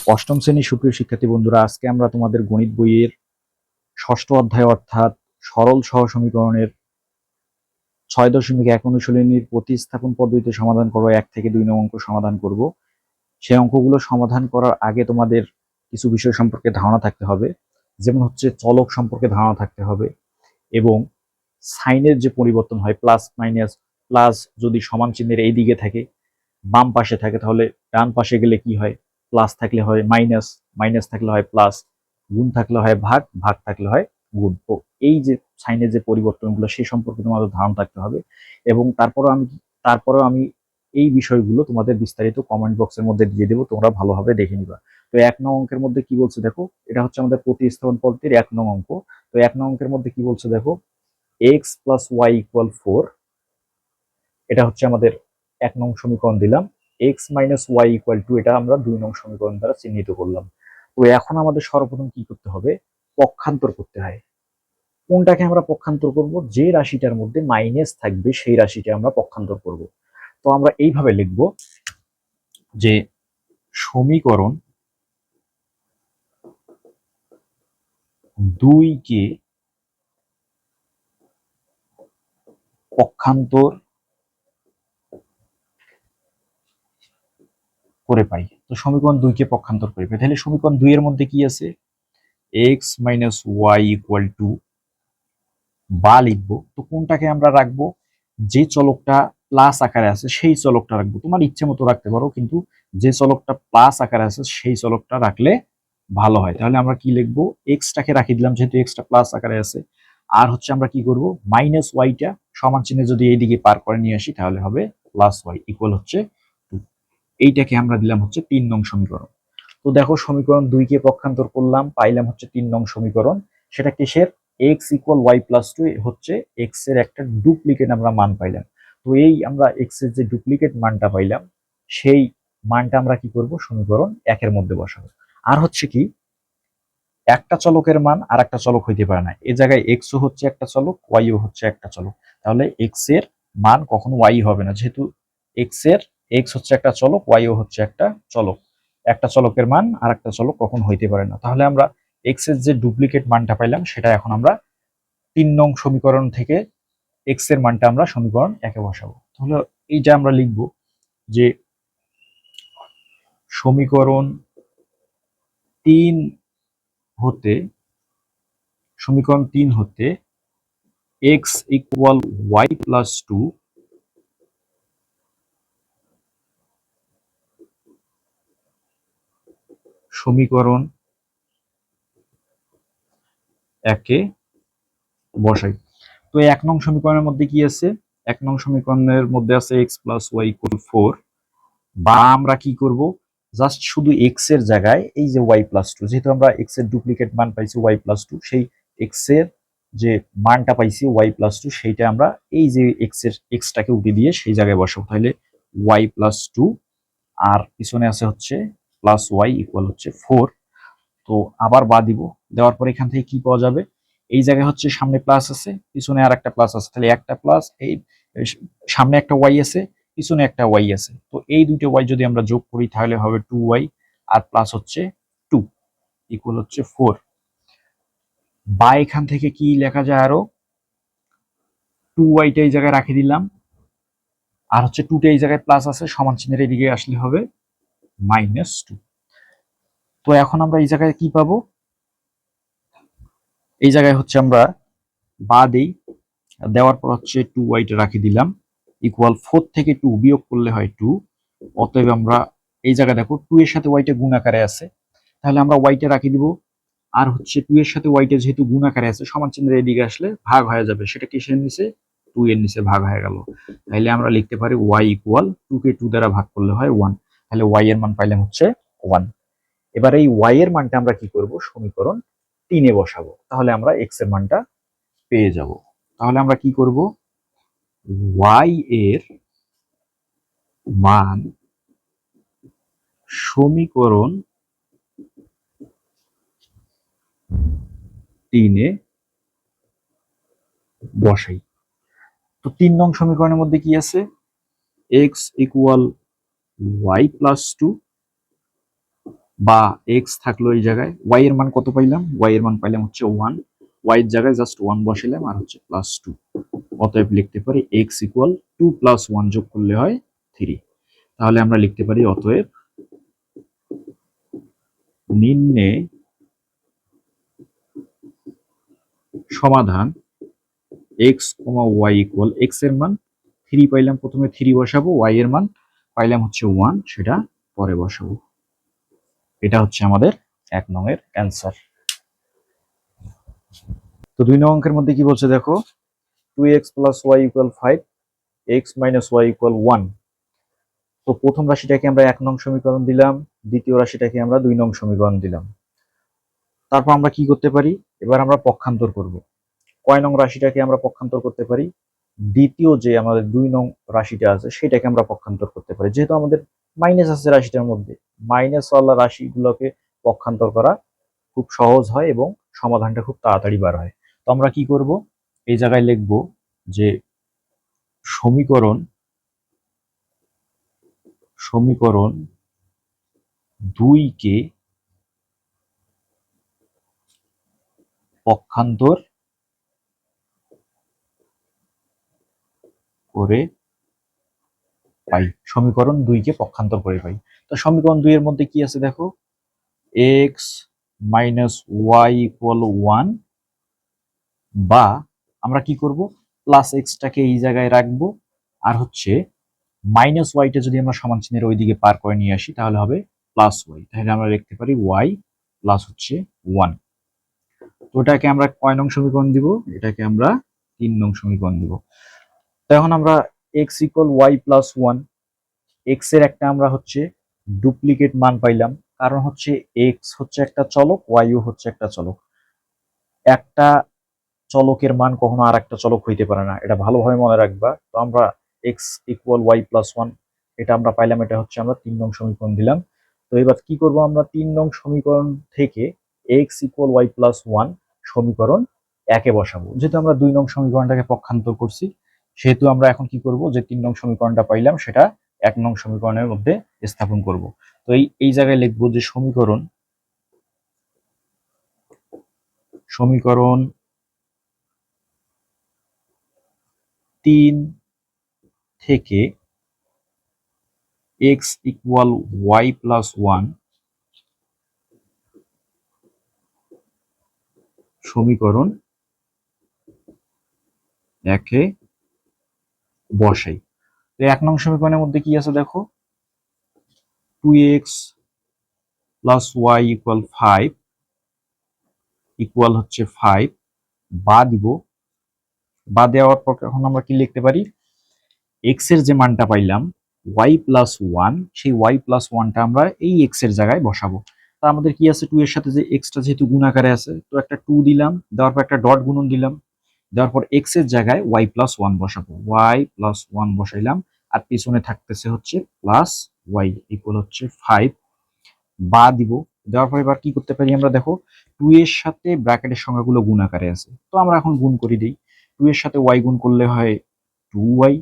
অষ্টম শ্রেণীর সুপ্রিয় শিক্ষার্থী বন্ধুরা, আজকে আমরা তোমাদের গণিত বইয়ের ষষ্ঠ অধ্যায় অর্থাৎ সরল সহ সমীকরণের 6.1 অনুশীলনীর প্রতিস্থাপন পদ্ধতিতে সমাধান করব। 1 থেকে 2 নং অঙ্ক সমাধান করব। সেই অঙ্কগুলো সমাধান করার আগে তোমাদের কিছু বিষয় সম্পর্কে ধারণা থাকতে হবে, যেমন হচ্ছে চলক সম্পর্কে ধারণা থাকতে হবে এবং সাইনের যে পরিবর্তন হয়, প্লাস মাইনাস, প্লাস যদি সমান চিহ্নের এই দিকে থাকে, বাম পাশে থাকে, তাহলে ডান পাশে গেলে কি হয়, প্লাস থাকলে হয় মাইনাস, মাইনাস থাকলে হয় প্লাস, গুণ থাকলে হয় ভাগ, ভাগ থাকলে হয় গুণ। তো এই যে সাইনের যে পরিবর্তনগুলো সেই সম্পর্কে তোমাদের ধারণা থাকতে হবে। এবং তারপরেও আমি এই বিষয়গুলো তোমাদের বিস্তারিত কমেন্ট বক্সের মধ্যে দিয়ে দেবো, তোমরা ভালোভাবে দেখে নিবা। তো 1 নং অঙ্কের মধ্যে কি বলছে দেখো, এটা হচ্ছে আমাদের প্রতিস্থাপন পদ্ধতির 1 নং অঙ্ক। তো 1 নং অঙ্কের মধ্যে কি বলছে দেখো, এক্স প্লাস ওয়াই ইকুয়াল 4, এটা হচ্ছে আমাদের 1 নং সমীকরণ দিলাম। এক্স মাইনাস ওয়াই ইকুয়াল 2, এটা আমরা 2 নং সমীকরণ দ্বারা চিহ্নিত করলাম। তো এখন আমাদের সর্বপ্রথম কি করতে হবে, পক্ষান্তর করতে হয়। কোনটাকে আমরা পক্ষান্তর করব, যে রাশিটার মধ্যে মাইনাস থাকবে সেই রাশিটা আমরা পক্ষান্তর করব। তো আমরা এইভাবে লিখব যে সমীকরণ 2 কে পক্ষান্তর করে পাই। তো সমীকরণ 2 কে পক্ষান্তর করে পাই, তাহলে সমীকরণ 2 এর মধ্যে কি আছে, এক্স মাইনাস ওয়াই ইকুয়াল 2, বা লিখবো। তো কোনটাকে আমরা রাখবো, যে চলকটা প্লাস আকারে আছে সেই চলকটা রাখবো। তোমার ইচ্ছে মতো রাখতে পারো, কিন্তু যে চলকটা প্লাস আকারে আছে সেই চলকটা রাখলে ভালো হয়। তাহলে আমরা কি লিখবো, এক্সটাকে রাখি দিলাম যেহেতু এক্সটা প্লাস আকারে আছে। আর হচ্ছে আমরা কি করব, মাইনাস ওয়াইটা সমান চিহ্নে যদি এইদিকে পার করে নিয়ে আসি তাহলে হবে প্লাস ওয়াই ইকুয়াল হচ্ছে 2। এইটাকে আমরা দিলাম হচ্ছে 3 নং সমীকরণ। তো দেখো সমীকরণ 2 কে পক্ষান্তর করলাম, পাইলাম হচ্ছে 3 নং সমীকরণ। সেটা কিসের, এক্স ইকুয়াল ওয়াই প্লাস 2 হচ্ছে এক্স এর একটা ডুপ্লিকেট আমরা মান পাইলাম। তো এই আমরা এক্স এর যে ডুপ্লিকেট মানটা পাইলাম সেই মানটা আমরা কি করব, সমীকরণ 1 এর মধ্যে বসাবো। আর হচ্ছে কি, একটা চলকের মান আর একটা চলক হইতে পারে না। এই জায়গায় এক্স ও হচ্ছে একটা চলক, ওয়াই ও হচ্ছে একটা চলক, তাহলে এক্স এর মান কখনো ওয়াই হবে না, যেহেতু এক্স হচ্ছে একটা চলক, ওয়াই ও হচ্ছে একটা চলক। একটা চলকের মান আর একটা চলক কখন হইতে পারে না। তাহলে আমরা এক্স এর যে ডুপ্লিকেট মানটা পাইলাম সেটা এখন আমরা 3 নং সমীকরণ থেকে এক্স এর মানটা আমরা সমীকরণ 1 এ বসাবো। তাহলে এইটা আমরা লিখব যে সমীকরণ 3 হতে এক্স ইকুয়াল ওয়াই প্লাস 2 সমীকরণ 1 এ বসাই। তো 1 নং সমীকরণের মধ্যে কি আছে, 1 নং সমীকরণের মধ্যে আছে এক্স প্লাস ওয়াই ইকুয়াল 4, বা আমরা কি করব, জাস্ট শুধু এক্স এর জায়গায় এই যে ওয়াই প্লাস 2, যেহেতু আমরা এক্স এর ডুপ্লিকেট মান পাইছি ওয়াই প্লাস 2, সেই এক্স এর যে মানটা পাইছি ওয়াই প্লাস 2 সেইটা আমরা এই যে এক্সটাকে উঠে দিয়ে সেই জায়গায় বসাবো। তাহলে ওয়াই প্লাস 2 আর পিছনে আছে হচ্ছে প্লাস ওয়াই ইকুয়াল হচ্ছে 4। তো আবার বা দিব, দেওয়ার পর এখান থেকে কি পাওয়া যাবে, এই জায়গায় হচ্ছে সামনে প্লাস আছে, পিছনে আর একটা প্লাস আছে, তাহলে একটা প্লাস, এই সামনে একটা ওয়াই আছে, পিছনে একটা ওয়াই আছে। তো এই দুটো ওয়াই যদি আমরা যোগ করি তাহলে হবে 2y, আর প্লাস হচ্ছে 2 ইকুয়াল হচ্ছে 4। বা এখান থেকে কি লেখা যায়, আরো 2yটা এই জায়গায় রাখি দিলাম, আর হচ্ছে 2টা এই জায়গায় প্লাস আছে, সমান চিহ্নের এদিকে আসলে হবে -2। তো এখন আমরা এই জায়গায় কি পাবো, এই জায়গায় হচ্ছে আমরা বা দেই, দেওয়ার পর হচ্ছে 2yটা রাখি দিলাম, ইকুয়াল 4 থেকে 2 বিয়োগ করলে হয় 2। অতএব আমরা এই জায়গায় দেখো 2 এর সাথে ওয়াইটা গুণ আকারে আছে, তাহলে আমরা ওয়াইটা রাখি দিব। আর হচ্ছে 2 এর সাথে ওয়াইটা যেহেতু গুণ আকারে আছে, সমান চিহ্নের এদিকে আসলে ভাগ হয়ে যাবে, সেটা কিসের নিচে, 2 এর নিচে ভাগ হয়ে গেল। তাহলে আমরা লিখতে পারি y ইকুয়াল 2 কে 2 দ্বারা ভাগ করলে হয় 1। তাহলে y এর মান পাইলাম হচ্ছে 1। এবার এই y এর মানটা আমরা কি করব, সমীকরণ 3 এ বসাবো, তাহলে আমরা x এর মানটা পেয়ে যাব। তাহলে আমরা কি করব, y এর মান সমীকরণ 3 এ বসাই। তো 3 নং সমীকরণের মধ্যে কি আছে, x ইকুয়াল ওয়াই প্লাস 2, বা এক্স থাকলো এই জায়গায়, ওয়াই এর মান কত পাইলাম, ওয়াই এর মান পাইলাম হচ্ছে 1, ওয়াই এর জায়গায় জাস্ট 1 বসাইলাম আর হচ্ছে +2। অতএব লিখতে পারি এক্স ইকুয়াল 2 + 1 যোগ করলে হয় 3। তাহলে আমরা লিখতে পারি অতএব নিম্নে সমাধান এক্স কমা ওয়াই ইকুয়াল, এক্স এর মান 3 পাইলাম, প্রথমে 3 বসাবো, ওয়াই এর মান পাইলাম হচ্ছে 1, সেটা পরে বসাবো। এটা হচ্ছে আমাদের 1 নং এর অ্যান্সার। তো 2 নং অঙ্কের মধ্যে কি বলছে দেখো, 2x + y = 5, x - y = 1। তো প্রথম রাশিটাকে আমরা 1 নং সমীকরণ দিলাম, দ্বিতীয় রাশিটাকে আমরা 2 নং সমীকরণ দিলাম। তারপর আমরা কি করতে পারি, এবার আমরা পক্ষান্তর করব। কয় নং রাশিটাকে আমরা পক্ষান্তর করতে পারি, দ্বিতীয় যে আমাদের 2 নং রাশিটা আছে সেটাকে আমরা পক্ষান্তর করতে পারি। যেহেতু আমাদের মাইনাস আছে রাশিটার মধ্যে, মাইনাসওয়ালা রাশিগুলোকে পক্ষান্তর করা খুব সহজ হয় এবং সমাধানটা খুব তাড়াতাড়ি বার হয়। তো আমরা কি করব, এই জায়গায় লিখব যে সমীকরণ 2 কে পক্ষান্তর করে পাই, সমীকরণ 2 কে পক্ষান্তর করে পাই। তো সমীকরণ 2 এর মধ্যে কি আছে দেখো, x - y = 1, বা আমরা কি করব, প্লাস এক্সটাকে এই জায়গায় রাখবো, আর হচ্ছে মাইনাস ওয়াইটা যদি আমরা সমান চিহ্নের ওইদিকে পার করে নিয়ে আসি তাহলে হবে প্লাস ওয়াই। তাহলে আমরা লিখতে পারি ওয়াই প্লাস হচ্ছে 1। তো ওটাকে আমরা কয় নং সমীকরণ দিব, এটাকে আমরা 3 নং সমীকরণ দিব। তো এখন আমরা x = y + 1, x এর একটা আমরা হচ্ছে ডুপ্লিকেট মান পাইলাম, কারণ হচ্ছে x হচ্ছে একটা চলক, y ও হচ্ছে একটা চলক। একটা চলকের মান কখনো আর একটা চলক হইতে পারে না, এটা ভালোভাবে মনে রাখবা। তো আমরা x = y + 1 এটা আমরা পাইলাম, এটা হচ্ছে আমরা 3 নং সমীকরণ দিলাম। তো এবার কি করব, আমরা 3 নং সমীকরণ থেকে x = y + 1 সমীকরণ 1 এ বসাবো। যেহেতু আমরা 2 নং সমীকরণটাকে পক্ষান্তর করছি, সেহেতু আমরা এখন কি করব, যে 3 নং সমীকরণটা পাইলাম সেটা 1 নং সমীকরণের মধ্যে স্থাপন করব। তো এই জায়গায় লিখব যে সমীকরণ 3 থেকে x = y + 1 সমীকরণ 1 এ বসাই। তো 1 নং সমীকরণের মধ্যে কি আছে দেখো, 2x + y = 5 ইকুয়াল হচ্ছে 5, বা দিব, বা দেওয়ার পর এখন আমরা কি লিখতে পারি, x এর যে মানটা পাইলাম y + 1, সেই y + 1টা আমরা এই x এর জায়গায় বসাবো। তা আমাদের কি আছে, 2 এর সাথে যে x টা যেহেতু গুণ আকারে আছে, তো একটা 2 দিলাম, দেওয়ার পর একটা ডট গুণন দিলাম, দেওয়ার পর x এর জায়গায় y + 1 বসাবো, y + 1 বসাইলাম, আর পিছনে থাকতেছে হচ্ছে প্লাস y ইকুয়াল হচ্ছে 5, বা দিব, দেওয়ার পর এবার কি করতে পারি আমরা দেখো, 2 এর সাথে ব্র্যাকেটের সংখ্যাগুলো গুণ আকারে আছে, তো আমরা এখন গুণ করে দিই। 2 এর সাথে y গুণ করলে হয় 2y,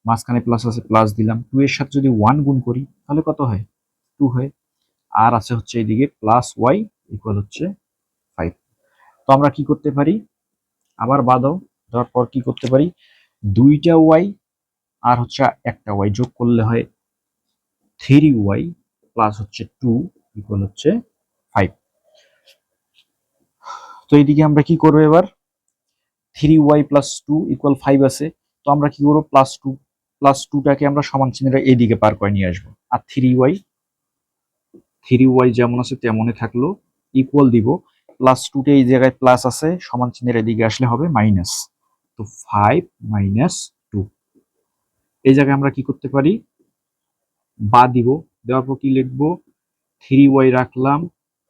মাঝখানে প্লাস আছে প্লাস দিলাম, 2 এর সাথে যদি 1 গুণ করি তাহলে কত হয়, 2 হয়, আর আছে হচ্ছে এইদিকে প্লাস y ইকুয়াল হচ্ছে 5। তো আমরা কি করতে পারি, আবার বাদ দাও, দেওয়ার পর কি করতে পারি, 2টা y আর হচ্ছে একটা y যোগ করলে হয় 3y প্লাস হচ্ছে 2 ইকুয়াল হচ্ছে 5। তো এইদিকে আমরা কি করবো, এবার 3y + 2 = 5 আছে, তো আমরা কি করবো, +2টাকে আমরা সমান চিহ্নের এইদিকে পার করে নিয়ে আসবো, আর 3y যেমন আছে তেমনই থাকলো, ইকুয়াল দিব, +2টা এই জায়গায় প্লাস আছে, সমান চিহ্নের এদিকে আসলে হবে মাইনাস। তো 5 - 2, এই জায়গায় আমরা কি করতে পারি, বা দিব, দেওয়ার পর কি লিখবো, 3y রাখলাম,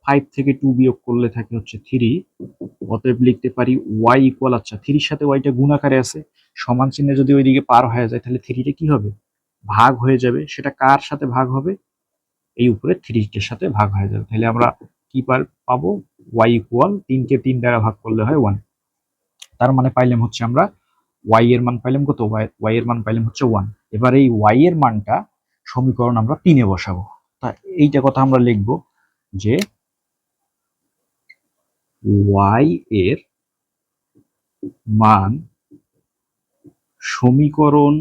5 থেকে 2 বিয়োগ করলে থাকে হচ্ছে 3, অতএব লিখতে পারি y ইকুয়াল, আচ্ছা 3 এর সাথে y টা গুণ আকারে আছে, সমান চিহ্নে যদি ওইদিকে পার হয়ে যায় তাহলে 3টা কি হবে, ভাগ হয়ে যাবে, সেটা কার সাথে ভাগ হবে, এই উপরে 3 এর সাথে ভাগ হয়ে যাবে। তাহলে আমরা কি পাবো, y ইকুয়াল 3 কে 3 দ্বারা ভাগ করলে হয় 1। তার মানে পাইলাম হচ্ছে আমরা y এর মান পাইলাম কত, y এর মান পাইলাম হচ্ছে 1। এবার এই y এর মানটা সমীকরণ আমরা 3 এ বসাবো। তা এইটা কথা আমরা লিখবো, যে ওয়াই এর মান সমীকরণ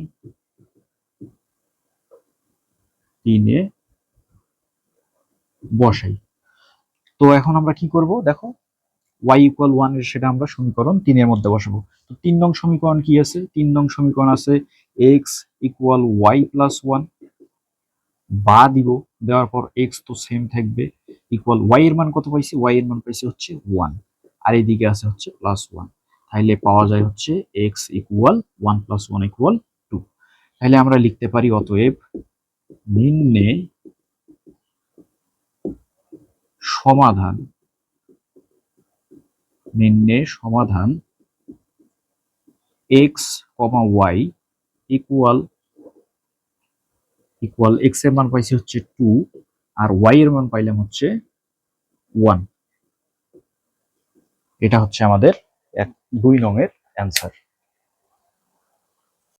3-এ বসাই। তো এখন আমরা কি করব দেখো, y ইকুয়াল 1 এর সেটা আমরা সমীকরণ 3 এর মধ্যে বসাবো। তো 3 নং সমীকরণ কি আছে? 3 নং সমীকরণ আছে x ইকুয়াল y প্লাস 1, বা দিব, দেওয়ার পর x তো সেম থাকবে, ইকুয়াল y এর মান কত পাইছি? y এর মান পাইছি হচ্ছে 1, আর এইদিকে আছে হচ্ছে প্লাস 1। তাহলে পাওয়া যায় হচ্ছে x ইকুয়াল 1 প্লাস 1 ইকুয়াল 2। তাহলে আমরা লিখতে পারি অতএব নিম্নে সমাধান x, y ইকুয়াল x এর মান পাইছি হচ্ছে 2 আর y এর মান পাইলাম হচ্ছে 1। এটা হচ্ছে আমাদের 2 নং এর অ্যান্সার।